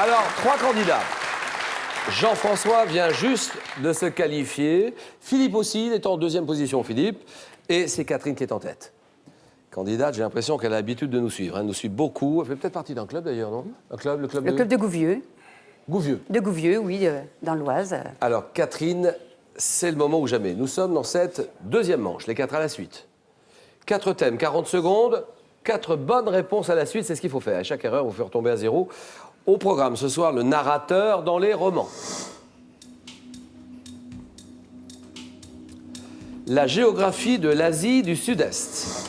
Alors, 3 candidats. Jean-François vient juste de se qualifier. Philippe aussi, il est en deuxième position, Philippe. Et c'est Catherine qui est en tête. Candidate, j'ai l'impression qu'elle a l'habitude de nous suivre. Elle nous suit beaucoup. Elle fait peut-être partie d'un club d'ailleurs, non? Un club, le club de Gouvieux. Gouvieux. De Gouvieux, oui, dans l'Oise. Alors, Catherine, c'est le moment ou jamais. Nous sommes dans cette deuxième manche, les 4 à la suite. 4 thèmes, 40 secondes, 4 bonnes réponses à la suite, c'est ce qu'il faut faire. À chaque erreur, vous fait retomber à 0. Au programme, ce soir, le narrateur dans les romans. La géographie de l'Asie du Sud-Est.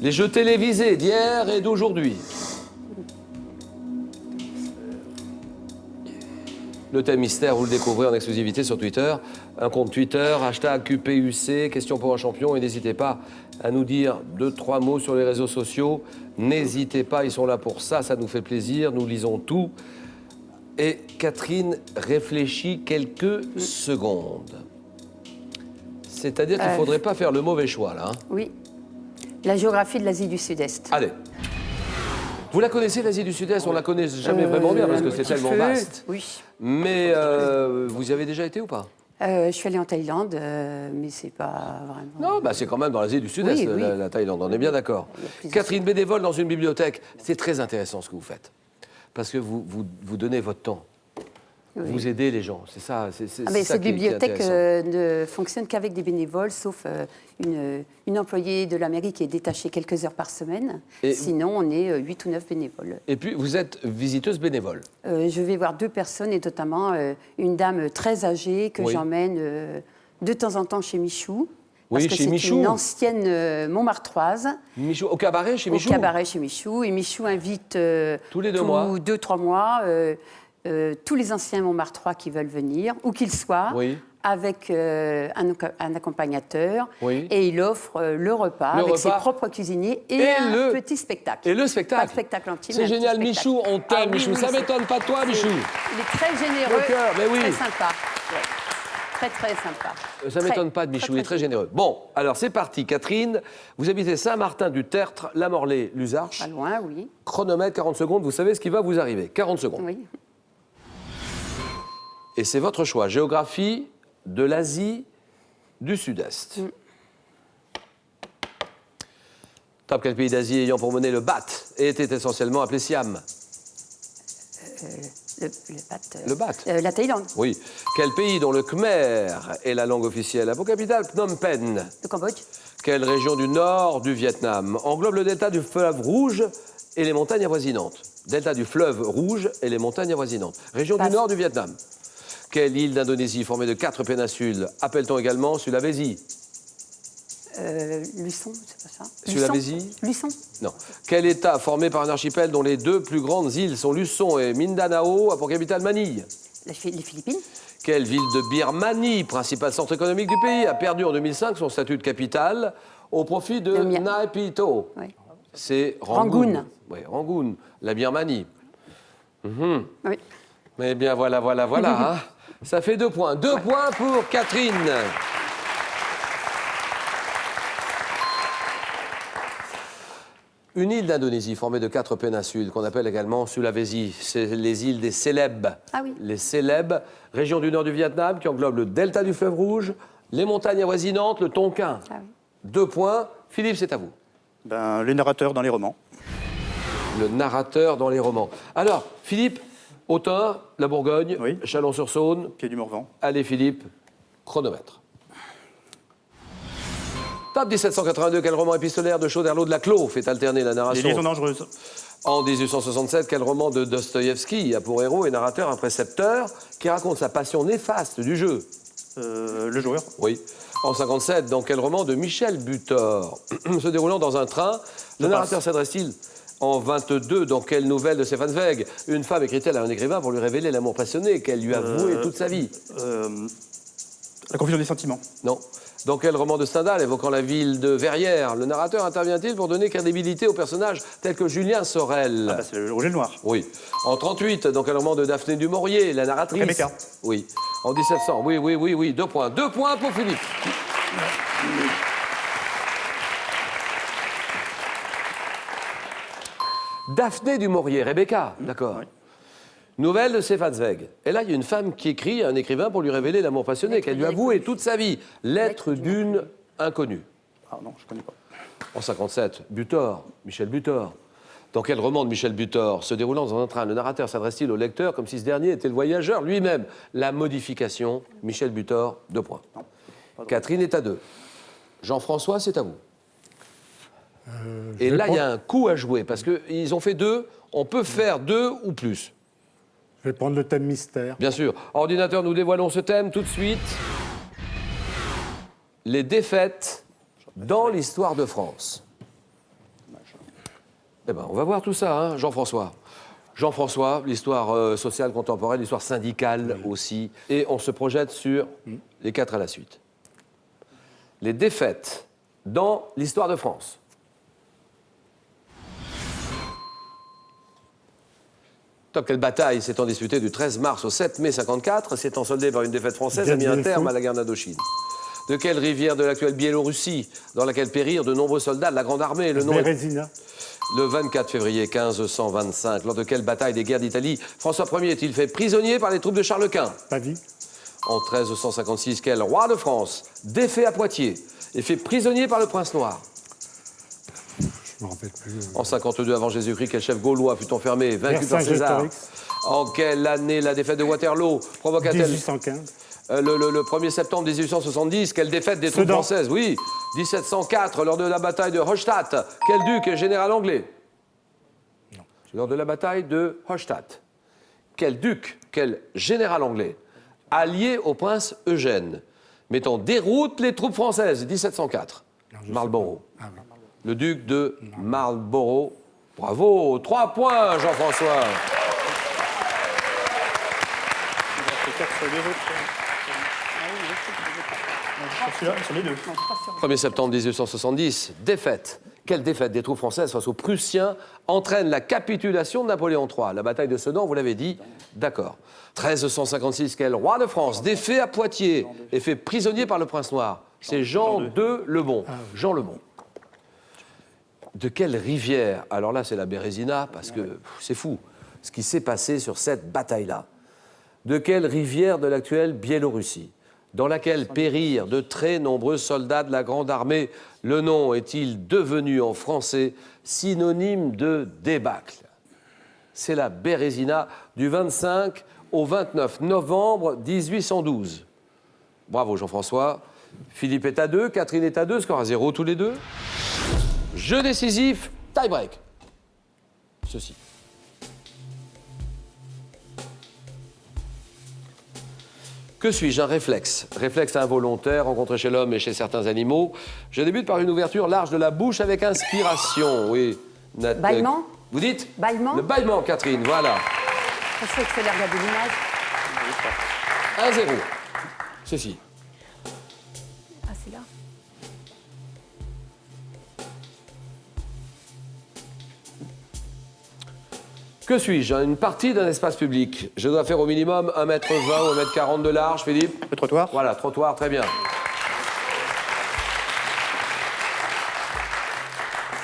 Les jeux télévisés d'hier et d'aujourd'hui. Le thème mystère, vous le découvrez en exclusivité sur Twitter. Un compte Twitter, hashtag QPUC, question pour un champion. Et n'hésitez pas à nous dire 2-3 mots sur les réseaux sociaux. N'hésitez pas, ils sont là pour ça, ça nous fait plaisir, nous lisons tout. Et Catherine réfléchit quelques secondes. C'est-à-dire qu'il ne faudrait pas faire le mauvais choix, là. Hein. Oui. La géographie de l'Asie du Sud-Est. Allez. Vous la connaissez, l'Asie du Sud-Est? On ne la connaît jamais vraiment bien parce que c'est tellement vaste. Oui. Mais vous y avez déjà été ou pas? Je suis allée en Thaïlande, mais c'est pas vraiment... Non, bah c'est quand même dans l'Asie du Sud-Est, Oui, oui. la Thaïlande, on est bien d'accord. Catherine, bénévole dans une bibliothèque, c'est très intéressant ce que vous faites. Parce que vous donnez votre temps. Oui. Vous aidez les gens, c'est ça. Mais ça cette qui est bibliothèque intéressant. ne fonctionne qu'avec des bénévoles, sauf une employée de la mairie qui est détachée quelques heures par semaine. Et sinon, on est 8 ou 9 bénévoles. Et puis, vous êtes visiteuse bénévole. Je vais voir 2 personnes, et notamment une dame très âgée que j'emmène de temps en temps chez Michou. Parce Oui, que chez Michou. c'est une ancienne Montmartroise. Michou, au cabaret chez Michou? Au cabaret chez Michou. Et Michou invite tous les 2 mois. 2-3 mois tous les anciens Montmartrois qui veulent venir, où qu'ils soient, avec un accompagnateur. Et il offre le repas avec ses propres cuisiniers et un petit spectacle. Et le spectacle. Pas de spectacle intime. C'est génial, Michou, on t'aime, Michou. Ça m'étonne pas de toi, Michou. Il est très généreux, Le cœur, mais oui. très sympa. Ouais. Très, très sympa. Ça ne m'étonne pas de Michou, il est très généreux. Bon, alors c'est parti. Catherine, vous habitez Saint-Martin-du-Tertre, La Morlaix, Luzarches. Pas loin, oui. Chronomètre, 40 secondes, vous savez ce qui va vous arriver. 40 secondes. Oui. Et c'est votre choix. Géographie de l'Asie du Sud-Est. Top, quel pays d'Asie ayant pour monnaie le baht était essentiellement appelé Siam? Le baht. La Thaïlande. Oui. Quel pays dont le khmer est la langue officielle a pour capitale Phnom Penh? Le Cambodge. Quelle région du nord du Vietnam englobe le delta du fleuve Rouge et les montagnes avoisinantes? Delta du fleuve Rouge et les montagnes avoisinantes. Région du nord du Vietnam. Quelle île d'Indonésie formée de 4 péninsules appelle-t-on également Sulawesi? Luçon, c'est pas ça? Sulawesi? Luçon. Non. Quel État formé par un archipel dont les 2 plus grandes îles sont Luçon et Mindanao a pour capitale Manille? Les Philippines. Quelle ville de Birmanie, principal centre économique du pays, a perdu en 2005 son statut de capitale au profit de Naypyidaw? Oui. C'est Rangoon. Oui, Rangoon, la Birmanie. Oui. Mais bien voilà. Hein. Ça fait 2 points. 2 points pour Catherine. Une île d'Indonésie formée de 4 péninsules qu'on appelle également Sulawesi. C'est les îles des Célèbes. Ah oui. Les Célèbes, région du nord du Vietnam qui englobe le delta du fleuve Rouge, les montagnes avoisinantes, le Tonkin. Ah oui. 2 points. Philippe, c'est à vous. Les narrateurs dans les romans. Le narrateur dans les romans. Alors, Philippe, Autun, la Bourgogne, Chalon-sur-Saône. Quai du Morvan. Allez, Philippe, chronomètre. Top 1782, quel roman épistolaire de Chauderlot de la Clos fait alterner la narration? Les liaisons dangereuses. En 1867, quel roman de Dostoïevski a pour héros et narrateur un précepteur qui raconte sa passion néfaste du jeu? Le joueur. Oui. En 57, dans quel roman de Michel Butor se déroulant dans un train, le narrateur s'adresse-t-il en 22, dans quelle nouvelle de Stefan Zweig une femme écrit-elle à un écrivain pour lui révéler l'amour passionné qu'elle lui a voué toute sa vie? La confusion des sentiments. Non. Dans quel roman de Stendhal évoquant la ville de Verrières, le narrateur intervient-il pour donner crédibilité aux personnages tels que Julien Sorel? C'est le Rouge et le Noir. Oui. En 38, dans quel roman de Daphné du Maurier, la narratrice? Rebecca. Oui. En 1700, oui. 2 points. 2 points pour Philippe. Daphné du Maurier, Rebecca, d'accord. Oui. Nouvelle de Stéphane Zweig. Et là, il y a une femme qui écrit à un écrivain pour lui révéler l'amour passionné qu'elle lui a voué toute sa vie. Lettre d'une inconnue. Ah non, je ne connais pas. En 57, Butor, Michel Butor. Dans quel roman de Michel Butor, se déroulant dans un train, le narrateur s'adresse-t-il au lecteur comme si ce dernier était le voyageur lui-même? La modification, Michel Butor, 2 points. Catherine est à 2. Jean-François, c'est à vous. Et là, il y a un coup à jouer, parce qu'ils ont fait 2, on peut faire 2 ou plus. Je vais prendre le thème mystère. Bien sûr. Ordinateur, nous dévoilons ce thème tout de suite. Les défaites dans l'histoire de France. Eh bien, on va voir tout ça, hein, Jean-François. Jean-François, l'histoire sociale contemporaine, l'histoire syndicale aussi. Et on se projette sur les 4 à la suite. Les défaites dans l'histoire de France. Quelle bataille s'étant disputée du 13 mars au 7 mai 54, s'étant soldée par une défaite française, a mis un terme à la guerre d'Indochine. De quelle rivière de l'actuelle Biélorussie, dans laquelle périrent de nombreux soldats de la Grande Armée, le nom Bérésina. Le 24 février 1525, lors de quelle bataille des guerres d'Italie, François Ier est-il fait prisonnier par les troupes de Charles Quint? Pavie. En 1356, quel roi de France, défait à Poitiers, est fait prisonnier par le prince noir? Je me rappelle plus. En 52 avant Jésus-Christ, quel chef gaulois fut enfermé, vaincu par César? En quelle année la défaite de Waterloo provoqua-t-elle 1815. Le 1er septembre 1870, quelle défaite des troupes françaises? Oui. 1704, lors de la bataille de Hochstadt, quel duc est général anglais? Non. Lors de la bataille de Hochstadt, quel duc, quel général anglais, allié au prince Eugène, met en déroute les troupes françaises? 1704. Marlborough. Ah, oui. Le duc de Marlborough. Bravo, 3 points, Jean-François. 1er septembre 1870, défaite. Quelle défaite des troupes françaises face aux Prussiens entraîne la capitulation de Napoléon III? La bataille de Sedan, vous l'avez dit, d'accord. 1356, quel roi de France, défait à Poitiers et fait prisonnier par le prince noir? C'est Jean II le Bon. Jean le Bon. De quelle rivière? Alors là, c'est la Bérésina, parce que c'est fou ce qui s'est passé sur cette bataille-là. De quelle rivière de l'actuelle Biélorussie, dans laquelle périrent de très nombreux soldats de la Grande Armée, le nom est-il devenu en français synonyme de débâcle? C'est la Bérésina du 25 au 29 novembre 1812. Bravo Jean-François. Philippe est à 2, Catherine est à 2, score à 0 tous les deux. Jeu décisif, tie-break. Ceci. Que suis-je? Un réflexe. Réflexe involontaire rencontré chez l'homme et chez certains animaux. Je débute par une ouverture large de la bouche avec inspiration. Oui. Bâillement. Vous dites? Bâillement. Le bâillement, Catherine, voilà. Je sais que c'est l'air de l'image. 1-0. Ceci. Ah, c'est là. Que suis-je? Une partie d'un espace public. Je dois faire au minimum 1,20 m ou 1,40 m de large, Philippe? Le trottoir. Voilà, trottoir, très bien.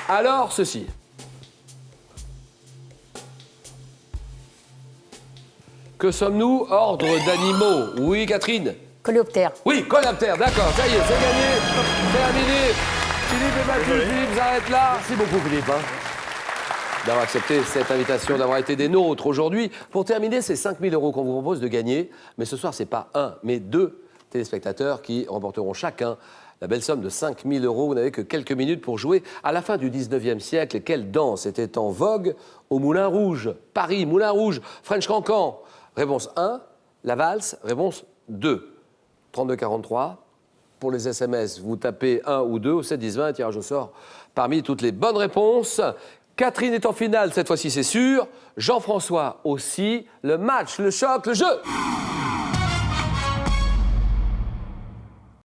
Alors, ceci. Que sommes-nous? Ordre d'animaux. Oui, Catherine? Coléoptère. Oui, coléoptère, d'accord, ça y est, c'est gagné. Terminé. Philippe est battu, Philippe s'arrête là. Merci beaucoup, Philippe. D'avoir accepté cette invitation, d'avoir été des nôtres aujourd'hui. Pour terminer, c'est 5 000 € qu'on vous propose de gagner. Mais ce soir, ce n'est pas un, mais 2 téléspectateurs qui remporteront chacun la belle somme de 5 000 €. Vous n'avez que quelques minutes pour jouer. À la fin du 19e siècle, quelle danse était en vogue au Moulin Rouge? Paris, Moulin Rouge, French Cancan. Réponse 1, la valse. Réponse 2, 32-43. Pour les SMS, vous tapez 1 ou 2 au 7-10-20, tirage au sort parmi toutes les bonnes réponses. Catherine est en finale, cette fois-ci c'est sûr. Jean-François aussi. Le match, le choc, le jeu.